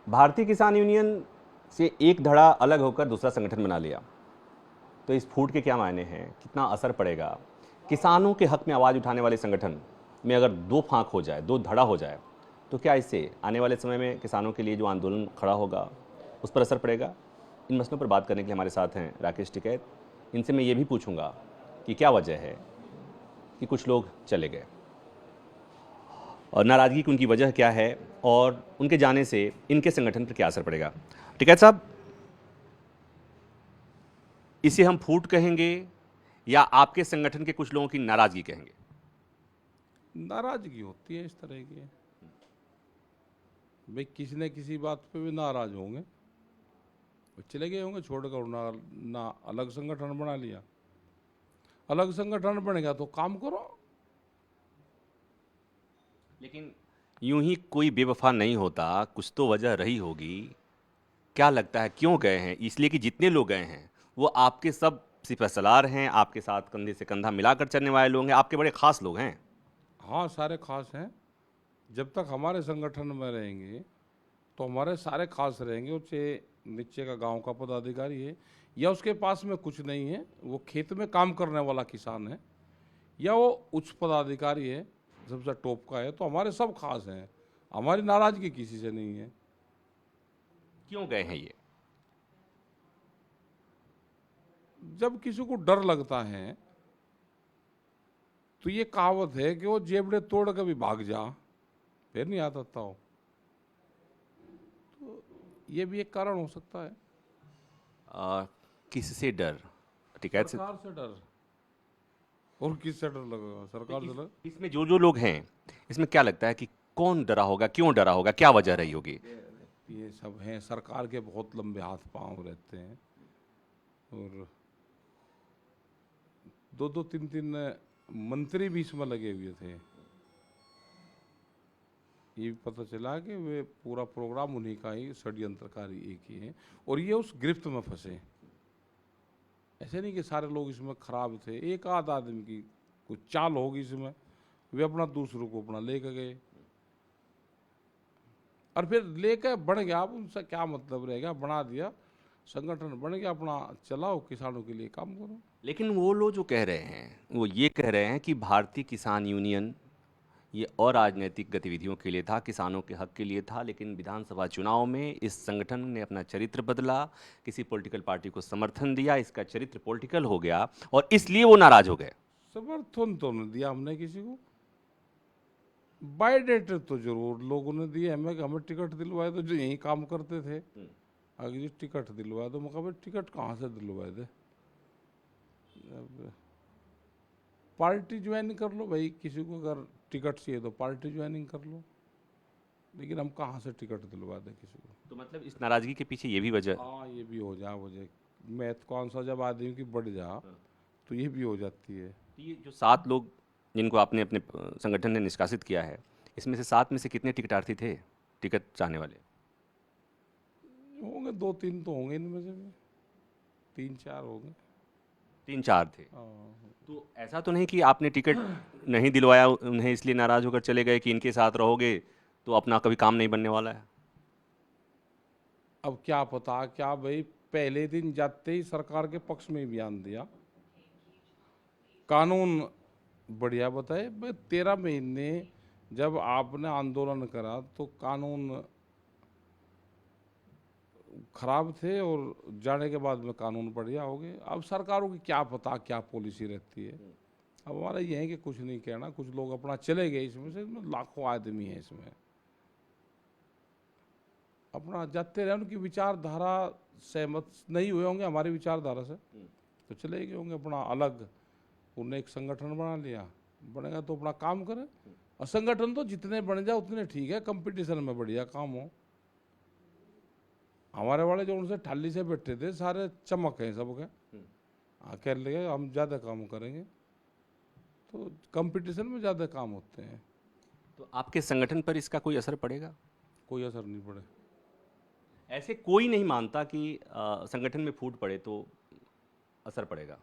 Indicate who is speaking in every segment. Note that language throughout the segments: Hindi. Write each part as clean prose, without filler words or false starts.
Speaker 1: भारतीय किसान यूनियन से एक धड़ा अलग होकर दूसरा संगठन बना लिया, तो इस फूट के क्या मायने हैं, कितना असर पड़ेगा? किसानों के हक में आवाज़ उठाने वाले संगठन में अगर दो फांक हो जाए, दो धड़ा हो जाए, तो क्या इससे आने वाले समय में किसानों के लिए जो आंदोलन खड़ा होगा उस पर असर पड़ेगा? इन मसलों पर बात करने के लिए हमारे साथ हैं राकेश टिकैत। इनसे मैं ये भी पूछूंगा कि क्या वजह है कि कुछ लोग चले गए और नाराज़गी की उनकी वजह क्या है, और उनके जाने से इनके संगठन पर क्या असर पड़ेगा। टिकैत साहब, इसे हम फूट कहेंगे या आपके संगठन के कुछ लोगों की नाराज़गी कहेंगे?
Speaker 2: नाराजगी होती है इस तरह की। भाई किसी न किसी बात पे भी नाराज होंगे, वो चले गए होंगे छोड़कर, ना अलग संगठन बना लिया। अलग संगठन बनेगा तो काम करो।
Speaker 1: लेकिन यूं ही कोई बेवफा नहीं होता, कुछ तो वजह रही होगी। क्या लगता है क्यों गए हैं? इसलिए कि जितने लोग गए हैं वो आपके सब सिपहसालार हैं, आपके साथ कंधे से कंधा मिलाकर चलने वाले लोग हैं, आपके बड़े खास लोग हैं।
Speaker 2: हाँ, सारे खास हैं। जब तक हमारे संगठन में रहेंगे तो हमारे सारे खास रहेंगे। और चाहे नीचे का गांव का पदाधिकारी है या उसके पास में कुछ नहीं है, वो खेत में काम करने वाला किसान है, या वो उच्च पदाधिकारी है, सबसे टॉप का है, तो हमारे सब खास हैं। हमारी नाराजगी किसी से नहीं है।
Speaker 1: क्यों गए हैं ये?
Speaker 2: जब किसी को डर लगता है तो ये कहावत है कि वो जेबड़े तोड़ के भी भाग जा, फिर नहीं आता था वो। तो ये भी एक कारण हो सकता है।
Speaker 1: किससे डर? टिकैत से?
Speaker 2: सरकार से डर। और किससे डर लगेगा? सरकार से लग।
Speaker 1: इसमें जो जो लोग हैं, इसमें क्या लगता है कि कौन डरा होगा, क्यों डरा होगा, क्या वजह रही होगी?
Speaker 2: ये सब हैं, सरकार के बहुत लंबे हाथ पांव रहते हैं, और दो दो तीन तीन मंत्री भी इसमें लगे हुए थे। ये भी पता चला कि वे पूरा प्रोग्राम उन्हीं का ही, षड्यंत्रकारी एक ही है, और ये उस गिरफ्त में फंसे। ऐसे नहीं कि सारे लोग इसमें खराब थे, एक आध आदमी की कुछ चाल होगी इसमें, वे अपना दूसरों को अपना लेकर गए, और फिर लेकर बढ़ गया। अब उनसे क्या मतलब रहेगा? बना दिया, संगठन बन गया, अपना चलाओ, किसानों के लिए काम करो।
Speaker 1: लेकिन वो लोग जो कह रहे हैं वो ये कह रहे हैं कि भारतीय किसान यूनियन ये अराजनैतिक गतिविधियों के लिए था, किसानों के हक के लिए था, लेकिन विधानसभा चुनाव में इस संगठन ने अपना चरित्र बदला, किसी पॉलिटिकल पार्टी को समर्थन दिया, इसका चरित्र पॉलिटिकल हो गया और इसलिए वो नाराज हो गए।
Speaker 2: समर्थन तो नहीं दिया हमने किसी को, बायोडेटा तो जरूर लोगों ने दिए हमें, कि हमें टिकट दिलवाए तो जो यहीं काम करते थे, आगे जी टिकट दिलवाए, तो मैं कहा टिकट कहाँ से दिलवाए थे? अब पार्टी ज्वाइन कर लो भाई, किसी को अगर टिकट चाहिए तो पार्टी ज्वाइनिंग कर लो, लेकिन हम कहाँ से टिकट दिलवा दें किसी को?
Speaker 1: तो मतलब इस नाराजगी के पीछे ये भी वजह?
Speaker 2: हाँ, ये भी हो जाए। मैथ कौन सा जब आदमी की बढ़ जा तो ये भी हो जाती है।
Speaker 1: तो ये जो 7 लोग जिनको आपने अपने संगठन ने निष्कासित किया है, इसमें से 7 में से कितने टिकटार्थी थे, टिकट चाहने वाले?
Speaker 2: होंगे दो तीन तो होंगे इनमें से भी, तीन चार होंगे।
Speaker 1: 3-4 थे।
Speaker 2: हाँ।
Speaker 1: तो ऐसा तो नहीं कि आपने टिकट नहीं दिलवाया उन्हें इसलिए नाराज होकर चले गए कि इनके साथ रहोगे तो अपना कभी काम नहीं बनने वाला है?
Speaker 2: अब क्या पता, क्या भाई, पहले दिन जाते ही सरकार के पक्ष में बयान दिया, कानून बढ़िया बताए भाई। 13 महीने जब आपने आंदोलन करा तो कानून खराब थे, और जाने के बाद में कानून बढ़िया हो गए। अब सरकारों की क्या पता क्या पॉलिसी रहती है। अब हमारा ये है कि कुछ नहीं कहना, कुछ लोग अपना चले गए इसमें से, इसमें लाखों आदमी है इसमें, अपना जाते रहे। उनकी विचारधारा सहमत नहीं हुए होंगे हमारी विचारधारा से, तो चले गए होंगे अपना अलग, उन्हें एक संगठन बना लिया, बनेगा तो अपना काम करे। और संगठन तो जितने बन जाए उतने ठीक है, कंपटीशन में बढ़िया काम हो। हमारे वाले जो उनसे ठाली से बैठे थे, सारे चमक हैं सबके, कह लगे हम ज़्यादा काम करेंगे, तो कंपटीशन में ज़्यादा काम होते हैं।
Speaker 1: तो आपके संगठन पर इसका कोई असर पड़ेगा?
Speaker 2: कोई असर नहीं पड़े।
Speaker 1: ऐसे कोई नहीं मानता कि संगठन में फूट पड़े तो असर पड़ेगा,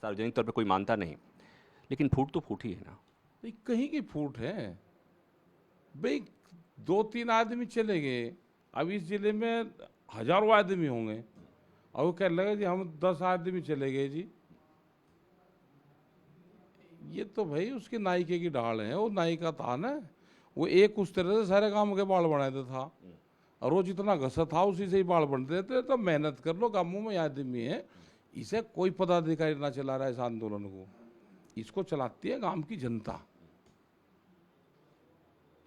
Speaker 1: सार्वजनिक तौर पे कोई मानता नहीं, लेकिन फूट तो फूट ही है ना।
Speaker 2: भाई कहीं की फूट है भाई, दो तीन आदमी चले गए, अब इस जिले में हजारों आदमी होंगे और वो कहने लगे जी हम 10 आदमी चले गए जी। ये तो भाई उसकी नायिके की ढाल है, वो नाई का था ना, वो एक उस तरह से सारे काम के बाल बनाते था और वो जितना घसा था उसी से ही बाल बनते थे। तो मेहनत कर लो, गाँवों में आदमी है, इसे कोई पदाधिकारी ना चला रहा है इस आंदोलन को, इसको चलाती है गांव की जनता।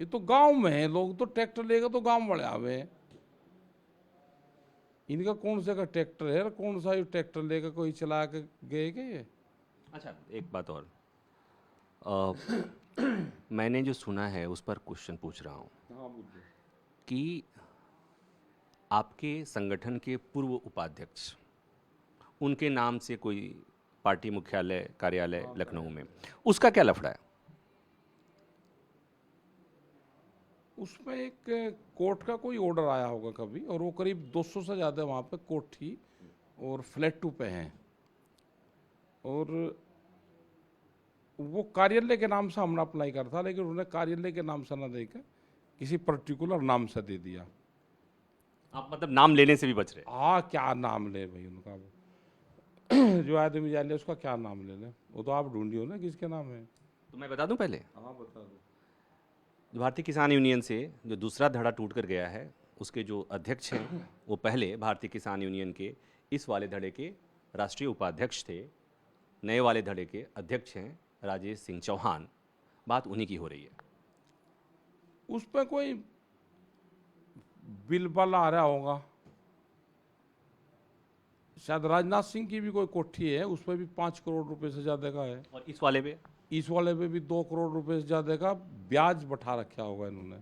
Speaker 2: ये तो गांव में है, लोग तो ट्रैक्टर लेकर तो गांव वाले आवे हैं। इनका कौन सा का ट्रैक्टर है, कौन सा ट्रैक्टर लेकर कोई चला के गए क्या ये?
Speaker 1: अच्छा, एक बात और, मैंने जो सुना है उस पर क्वेश्चन पूछ रहा हूँ
Speaker 2: हाँ,
Speaker 1: कि आपके संगठन के पूर्व उपाध्यक्ष, उनके नाम से कोई पार्टी मुख्यालय कार्यालय लखनऊ में, उसका क्या लफड़ा है?
Speaker 2: उसमें एक कोर्ट का कोई ऑर्डर आया होगा कभी, और वो करीब 200 से ज़्यादा वहाँ पे कोठी और फ्लैट 2 पे हैं, और वो कार्यालय के नाम से हमने अप्लाई करा था, लेकिन उन्होंने कार्यालय के नाम से ना देकर किसी पर्टिकुलर नाम से दे दिया।
Speaker 1: आप मतलब नाम लेने से भी बच रहे?
Speaker 2: हाँ, क्या नाम ले भाई उनका, वो जो आदमी जान ले उसका क्या नाम ले ले, वो तो आप ढूंढियो ना किसके नाम है।
Speaker 1: तो मैं बता दूं पहले,
Speaker 2: हाँ, बता दो।
Speaker 1: जो भारतीय किसान यूनियन से जो दूसरा धड़ा टूट कर गया है, उसके जो अध्यक्ष हैं वो पहले भारतीय किसान यूनियन के इस वाले धड़े के राष्ट्रीय उपाध्यक्ष थे, नए वाले धड़े के अध्यक्ष हैं राजेश सिंह चौहान। बात उन्हीं की हो रही है।
Speaker 2: उस पर कोई बिल बल आ रहा होगा, शायद राजनाथ सिंह की भी कोई कोठी है, उस पर भी 5 करोड़ रुपए से ज्यादा का है,
Speaker 1: और इस वाले पे
Speaker 2: इस वाले पे भी 2 करोड़ रुपए से ज्यादा का ब्याज बैठा रखा होगा इन्होंने।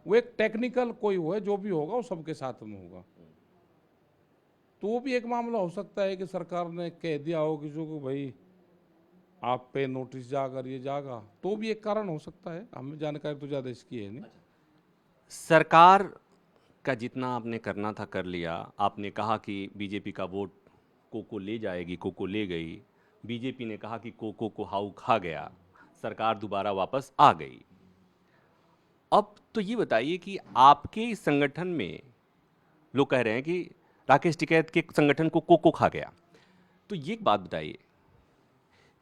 Speaker 2: वो एक टेक्निकल कोई हो है, जो भी होगा वो सबके साथ में होगा। तो वो भी एक मामला हो सकता है कि सरकार ने कह दिया हो किसी को भाई आप पे नोटिस जाकर ये जागा, तो भी एक कारण हो सकता है, हमें जानकारी तो ज़्यादा इसकी है नहीं।
Speaker 1: सरकार का जितना आपने करना था कर लिया। आपने कहा कि बीजेपी का वोट कोको ले जाएगी, कोको ले गई। बीजेपी ने कहा कि कोको को हाउ खा गया, सरकार दोबारा वापस आ गई। अब तो ये बताइए कि आपके इस संगठन में लोग कह रहे हैं कि राकेश टिकैत के संगठन को कोको खा गया। तो ये एक बात बताइए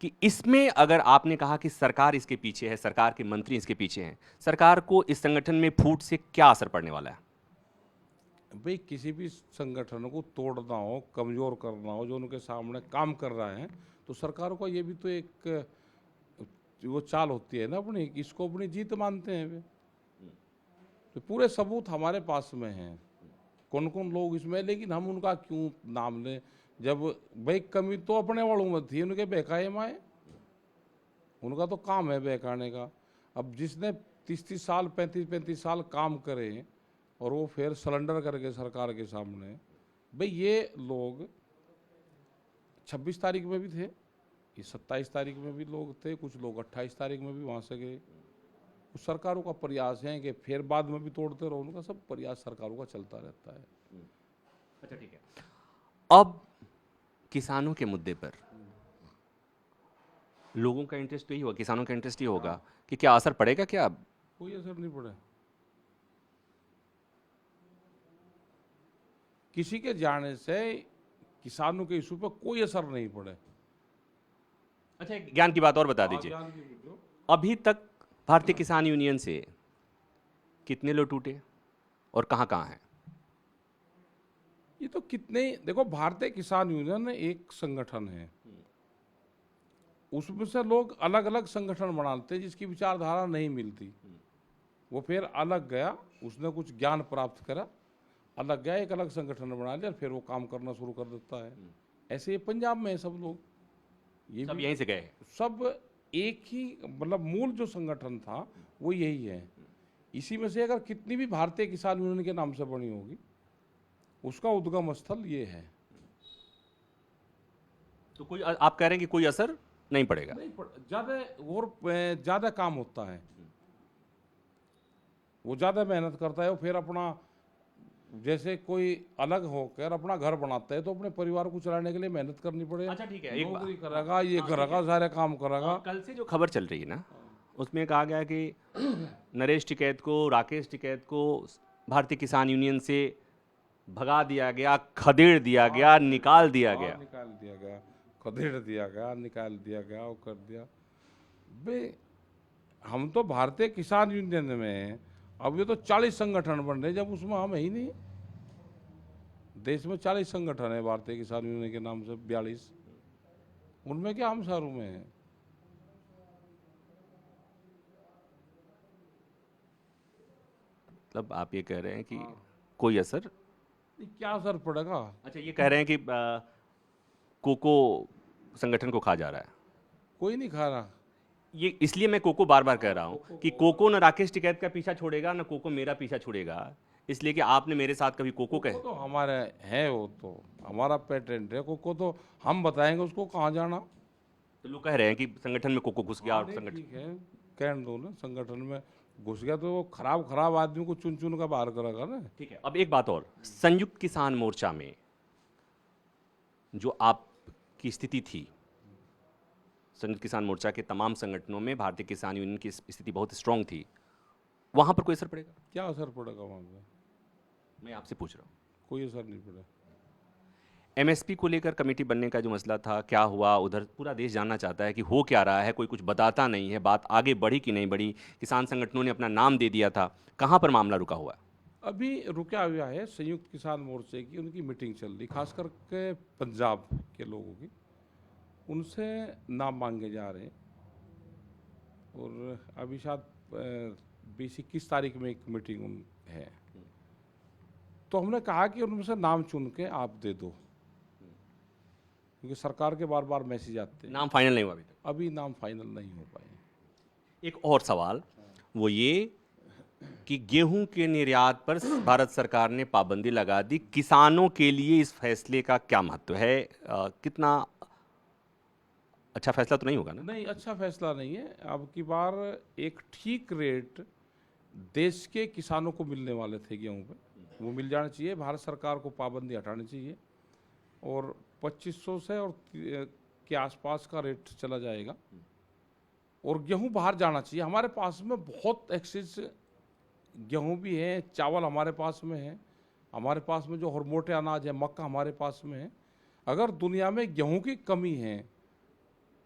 Speaker 1: कि इसमें अगर आपने कहा कि सरकार इसके पीछे है, सरकार के मंत्री इसके पीछे हैं, सरकार को इस संगठन में फूट से क्या असर पड़ने वाला है?
Speaker 2: भाई किसी भी संगठन को तोड़ना हो, कमज़ोर करना हो, जो उनके सामने काम कर रहा है, तो सरकार को ये भी तो एक वो चाल होती है ना अपनी, इसको अपनी जीत मानते हैं वे। तो पूरे सबूत हमारे पास में हैं कौन कौन लोग इसमें, लेकिन हम उनका क्यों नाम लें जब भाई कमी तो अपने वालों में थी, उनके बहकाए माए, उनका तो काम है बहकाने का। अब जिसने 30-30 साल 35-35 साल काम करे और वो फिर सरेंडर करके सरकार के सामने, भाई ये लोग 26 तारीख में भी थे, ये 27 तारीख में भी लोग थे, कुछ लोग 28 तारीख में भी वहाँ से गए। कुछ सरकारों का प्रयास है कि फिर बाद में भी तोड़ते रहो, उनका सब प्रयास सरकारों का चलता रहता है।
Speaker 1: अच्छा, ठीक है। अब किसानों के मुद्दे पर लोगों का इंटरेस्ट तो यही होगा, किसानों का इंटरेस्ट ये होगा कि क्या असर पड़ेगा, क्या
Speaker 2: कोई असर नहीं पड़े, किसी के जाने से किसानों के इशू पर कोई असर नहीं पड़े।
Speaker 1: अच्छा, एक ज्ञान की बात और बता दीजिए, अभी तक भारतीय किसान यूनियन से कितने लोग टूटे और कहां कहां हैं?
Speaker 2: ये तो कितने, देखो भारतीय किसान यूनियन एक संगठन है, उसमें से लोग अलग अलग संगठन बनाते हैं, जिसकी विचारधारा नहीं मिलती, वो फिर अलग गया, उसने कुछ ज्ञान प्राप्त करा, अलग गया, एक अलग संगठन बना लिया, फिर वो काम करना शुरू कर देता है। ऐसे ये पंजाब में है सब लोग, ये
Speaker 1: सब
Speaker 2: भी
Speaker 1: यहीं से गए?
Speaker 2: सब एक ही, मतलब मूल जो संगठन था वो यही है। इसी में से अगर कितनी भी भारतीय किसान यूनियन के नाम से बनी होगी, उसका उद्गम स्थल ये है।
Speaker 1: तो कोई, आप कह रहे हैं कि कोई असर नहीं पड़ेगा?
Speaker 2: नहीं ज्यादा और ज्यादा काम होता है, वो ज्यादा मेहनत करता है, वो फिर अपना जैसे कोई अलग होकर अपना घर बनाता है तो अपने परिवार को चलाने के लिए मेहनत करनी पड़ेगी।
Speaker 1: अच्छा, ठीक है, एक
Speaker 2: नौकरी करेगा, ये करेगा, सारे काम करेगा।
Speaker 1: कल से जो खबर चल रही है ना, उसमें कहा गया कि नरेश टिकैत को, राकेश टिकैत को भारतीय किसान यूनियन से भगा दिया गया, खदेड़ दिया गया, निकाल दिया
Speaker 2: और
Speaker 1: गया।
Speaker 2: निकाल दिया गया, खदेड़ दिया गया, निकाल दिया गया, वो कर दिया। बे हम तो भारतीय किसान यूनियन में हैं, अब ये तो 40 संगठन बन रहे हैं, जब उसमें हम है ही नहीं। देश में 40 संगठन है भारतीय किसान यूनियन के नाम से, 42, उनमें क्या हम सारों में हैं।
Speaker 1: मतलब आप ये कह रहे हैं कि कोई असर,
Speaker 2: क्या असर पड़ेगा?
Speaker 1: अच्छा ये कह रहे हैं कि कोको संगठन को खा जा रहा है।
Speaker 2: कोई नहीं खा रहा।
Speaker 1: ये इसलिए मैं कोको बार बार कह रहा हूँ कि कोको न राकेश टिकैत का पीछा छोड़ेगा, न कोको मेरा पीछा छोड़ेगा, इसलिए कि आपने मेरे साथ कभी कोको कहे।
Speaker 2: वो तो हमारे है, वो तो हमारा पेटेंट है। को तो हम बताएंगे उसको कहाँ जाना।
Speaker 1: तो लोग कह रहे हैं कि संगठन में कोको घुस गया और
Speaker 2: नहीं,
Speaker 1: संगठन।
Speaker 2: ठीक है, कहने दो ना। संगठन में घुस गया तो वो खराब आदमी को चुन चुन कर बाहर करेगा ना।
Speaker 1: ठीक है, अब एक बात और, संयुक्त किसान मोर्चा में जो आपकी स्थिति थी, संयुक्त किसान मोर्चा के तमाम संगठनों में भारतीय किसान यूनियन की स्थिति बहुत स्ट्रांग थी, वहां पर कोई असर पड़ेगा?
Speaker 2: क्या असर पड़ेगा वहाँ पे?
Speaker 1: मैं आपसे पूछ रहा हूँ।
Speaker 2: कोई असर नहीं पड़ा।
Speaker 1: एमएसपी को लेकर कमेटी बनने का जो मसला था, क्या हुआ उधर? पूरा देश जानना चाहता है कि हो क्या रहा है, कोई कुछ बताता नहीं है, बात आगे बढ़ी कि नहीं बढ़ी? किसान संगठनों ने अपना नाम दे दिया था, कहाँ पर मामला रुका हुआ है?
Speaker 2: अभी रुका हुआ है संयुक्त किसान मोर्चे की, उनकी मीटिंग चल रही, खास करके पंजाब के लोगों की, उनसे नाम मांगे जा रहे हैं। और अभी शायद 20-21 तारीख में एक मीटिंग है। तो हमने कहा कि उनमें से नाम चुन के आप दे दो, क्योंकि सरकार के बार बार मैसेज आते हैं।
Speaker 1: नाम फाइनल नहीं हुआ अभी तक?
Speaker 2: अभी नाम फाइनल नहीं हो पाए।
Speaker 1: एक और सवाल, वो ये कि गेहूं के निर्यात पर भारत सरकार ने पाबंदी लगा दी, किसानों के लिए इस फैसले का क्या महत्व है? कितना अच्छा फैसला तो नहीं होगा ना?
Speaker 2: नहीं, अच्छा फैसला नहीं है। अब की बार एक ठीक रेट देश के किसानों को मिलने वाले थे गेहूं पे, वो मिल जाना चाहिए। भारत सरकार को पाबंदी हटानी चाहिए और 2500 से और के आसपास का रेट चला जाएगा। और गेहूं बाहर जाना चाहिए। हमारे पास में बहुत एक्सेस गेहूं भी है, चावल हमारे पास में है, हमारे पास में जो और मोटे अनाज है, मक्का हमारे पास में है। अगर दुनिया में गेहूं की कमी है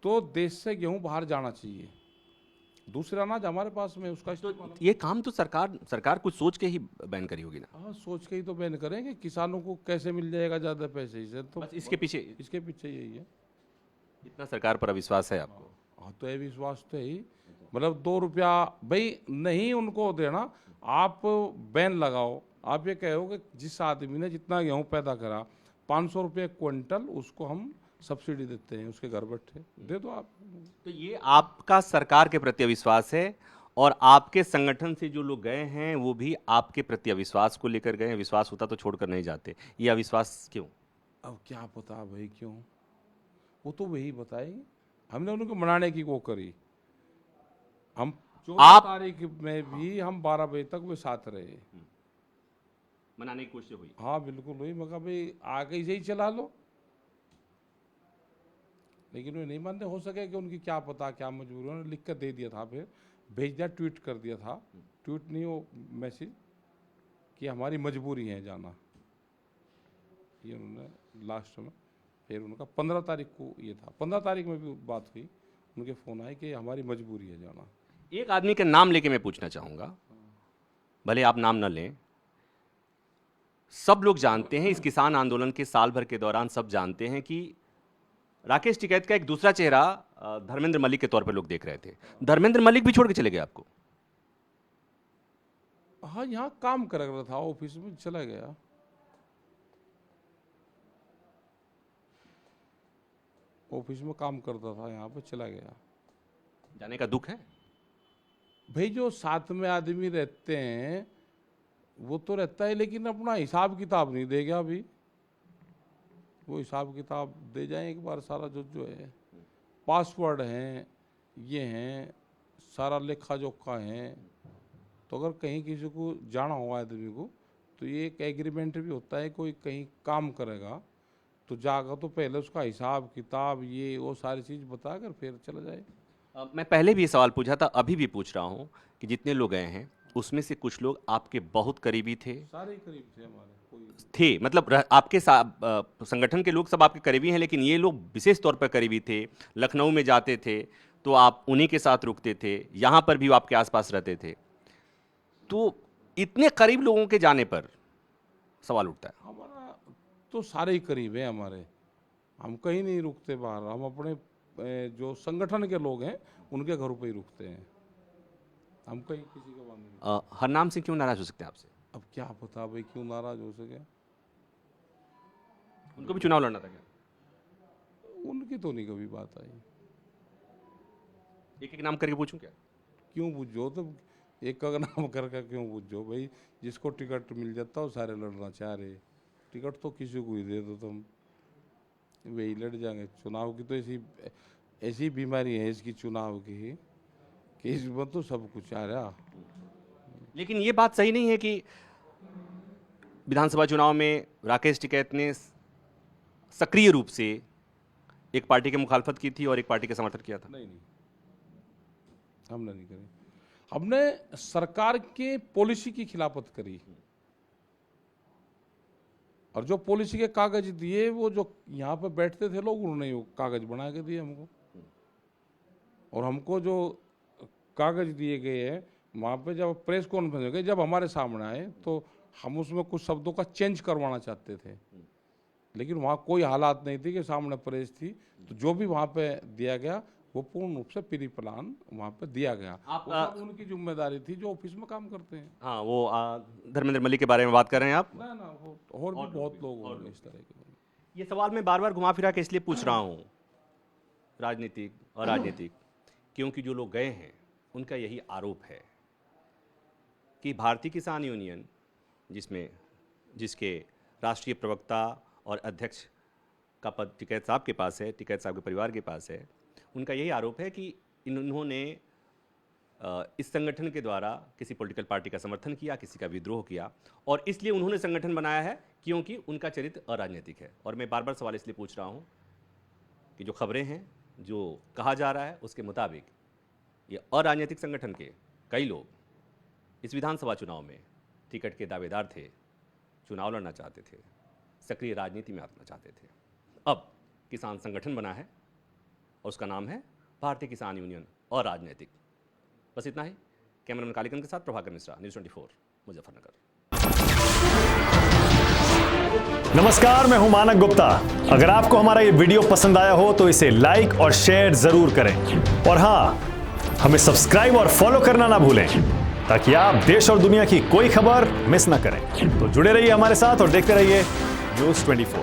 Speaker 2: तो देश से गेहूं बाहर जाना चाहिए। दूसरा अनाज हमारे पास में है, उसका इस्तेमाल।
Speaker 1: ये काम तो सरकार कुछ सोच के ही बैन करी होगी ना?
Speaker 2: हाँ, सोच के ही तो बैन करेंगे। किसानों को कैसे मिल जाएगा ज़्यादा पैसे, इसे तो
Speaker 1: बस इसके पीछे
Speaker 2: यही है।
Speaker 1: इतना सरकार पर अविश्वास है आपको?
Speaker 2: हाँ, तो ये विश्वास तो है ही। मतलब 2 रुपया भाई नहीं उनको देना, आप बैन लगाओ। आप ये कहो कि जिस आदमी ने जितना गेहूँ पैदा करा 500 रुपये क्विंटल, उसको हम सब्सिडी देते हैं, उसके घर बैठे दे दो आप।
Speaker 1: तो ये आपका सरकार के प्रति अविश्वास है, और आपके संगठन से जो लोग गए हैं वो भी आपके प्रति अविश्वास को लेकर गए हैं। विश्वास होता तो छोड़कर नहीं जाते, ये अविश्वास क्यों?
Speaker 2: अब क्या पता भाई क्यों, वो तो वही बताएंगे। हमने उनको मनाने की वो करी। हम 14 तारीख में भी हम 12 बजे तक वो साथ रहे।
Speaker 1: मनाने की कोशिश हुई?
Speaker 2: हाँ बिल्कुल हुई। मैं कहा भाई आगे ही चला लो, लेकिन वे नहीं मानते। हो सके कि उनकी क्या पता क्या मजबूरी, उन्होंने लिख कर दे दिया था, फिर भेज दिया, ट्वीट कर दिया था। ट्वीट नहीं, वो मैसेज कि हमारी मजबूरी है जाना, ये उन्होंने लास्ट में। फिर उनका 15 तारीख को ये था, 15 तारीख में भी बात हुई, उनके फ़ोन आए कि हमारी मजबूरी है जाना।
Speaker 1: एक आदमी का नाम लेके मैं पूछना चाहूँगा, भले आप नाम न लें। सब लोग जानते हैं, इस किसान आंदोलन के साल भर के दौरान सब जानते हैं कि राकेश टिकैत का एक दूसरा चेहरा धर्मेंद्र मलिक के तौर पर लोग देख रहे थे। धर्मेंद्र मलिक भी छोड़ के चले गए आपको?
Speaker 2: हाँ, यहाँ काम कर रहा था, ऑफिस में चला गया। ऑफिस में काम करता था, यहाँ पे चला गया।
Speaker 1: जाने का दुख है
Speaker 2: भाई। जो साथ में आदमी रहते हैं वो तो रहता है, लेकिन अपना हिसाब किताब नहीं देगा। अभी वो हिसाब किताब दे जाए एक बार सारा, जो है पासवर्ड हैं, ये हैं, सारा लेखा जोखा है। तो अगर कहीं किसी को जाना हो आदमी को, तो ये एक एग्रीमेंट भी होता है। कोई कहीं काम करेगा तो जाकर तो पहले उसका हिसाब किताब ये वो सारी चीज़ बता कर फिर चला जाए।
Speaker 1: मैं पहले भी ये सवाल पूछा था, अभी भी पूछ रहा हूँ कि जितने लोग गए हैं उसमें से कुछ लोग आपके बहुत करीबी थे,
Speaker 2: सारे ही करीब थे हमारे, कोई
Speaker 1: थे मतलब आपके संगठन के लोग सब आपके करीबी हैं, लेकिन ये लोग विशेष तौर पर करीबी थे। लखनऊ में जाते थे तो आप उन्हीं के साथ रुकते थे, यहाँ पर भी वो आपके आसपास रहते थे। तो इतने करीब लोगों के जाने पर सवाल उठता है।
Speaker 2: हमारा तो सारे ही करीब हैं हमारे, हम कहीं नहीं रुकते बाहर, हम अपने जो संगठन के लोग हैं उनके घरों पे ही रुकते हैं, हम कहीं किसी के बारे में।
Speaker 1: हरनाम सिंह क्यों नाराज हो सकते हैं आपसे?
Speaker 2: अब क्या पता भाई क्यों नाराज हो सके,
Speaker 1: उनको भी चुनाव लड़ना था क्या?
Speaker 2: उनकी तो नहीं कभी बात आई।
Speaker 1: एक एक नाम करके पूछूं क्या?
Speaker 2: क्यों पूछो, तो एक का नाम करके क्यों पूछो भाई, जिसको टिकट मिल जाता हो सारे लड़ना चाह रहे, टिकट तो किसी को ही दे दो तुम, वही लड़ जाएंगे। चुनाव की तो ऐसी बीमारी है इसकी चुनाव की कि इसमें तो सब कुछ आ रहा।
Speaker 1: लेकिन ये बात सही नहीं है कि विधानसभा चुनाव में राकेश टिकैत ने सक्रिय रूप से एक पार्टी की मुखालफत की थी और एक पार्टी का समर्थन किया था।
Speaker 2: नहीं, हमने नहीं करी, हमने सरकार के पॉलिसी की खिलाफत करी, और जो पॉलिसी के कागज दिए वो जो यहाँ पे बैठते थे लोग उन्होंने वो कागज बना के दिए हमको, और हमको जो कागज दिए गए हैं वहाँ पे जब प्रेस कॉन्फ्रेंस हो गई, जब हमारे सामने आए तो हम उसमें कुछ शब्दों का चेंज करवाना चाहते थे, लेकिन वहाँ कोई हालात नहीं थी कि सामने प्रेस थी, तो जो भी वहाँ पे दिया गया वो पूर्ण रूप से प्री प्लान वहाँ पे दिया गया। वो सब उनकी जिम्मेदारी थी जो ऑफिस में काम करते हैं।
Speaker 1: हाँ, वो धर्मेंद्र मल्लिक के बारे में बात कर रहे हैं आप?
Speaker 2: ना और भी बहुत लोग होंगे इस तरह के।
Speaker 1: ये सवाल मैं बार बार घुमा फिरा के इसलिए पूछ रहा हूँ, राजनीतिक और राजनीतिक, क्योंकि जो लोग गए हैं उनका यही आरोप है कि भारतीय किसान यूनियन, जिसके राष्ट्रीय प्रवक्ता और अध्यक्ष का पद टिकैत साहब के पास है, टिकैत साहब के परिवार के पास है, उनका यही आरोप है कि इन्होंने इस संगठन के द्वारा किसी पॉलिटिकल पार्टी का समर्थन किया, किसी का विद्रोह किया, और इसलिए उन्होंने संगठन बनाया है क्योंकि उनका चरित्र अराजनीतिक है। और मैं बार बार सवाल इसलिए पूछ रहा हूँ कि जो खबरें हैं, जो कहा जा रहा है, उसके मुताबिक ये अराजनीतिक संगठन के कई लोग इस विधानसभा चुनाव में टिकट के दावेदार थे, चुनाव लड़ना चाहते थे, सक्रिय राजनीति में आना चाहते थे। अब किसान संगठन बना है और उसका नाम है भारतीय किसान यूनियन और राजनीतिक। बस इतना ही। कैमरामैन कालीकंद के साथ प्रभाकर मिश्रा, न्यूज़ 24 मुजफ्फरनगर।
Speaker 3: नमस्कार, मैं हूं मानक गुप्ता। अगर आपको हमारा ये वीडियो पसंद आया हो तो इसे लाइक और शेयर जरूर करें, और हाँ, हमें सब्सक्राइब और फॉलो करना ना भूलें ताकि आप देश और दुनिया की कोई खबर मिस ना करें। तो जुड़े रहिए हमारे साथ और देखते रहिए न्यूज़ 24।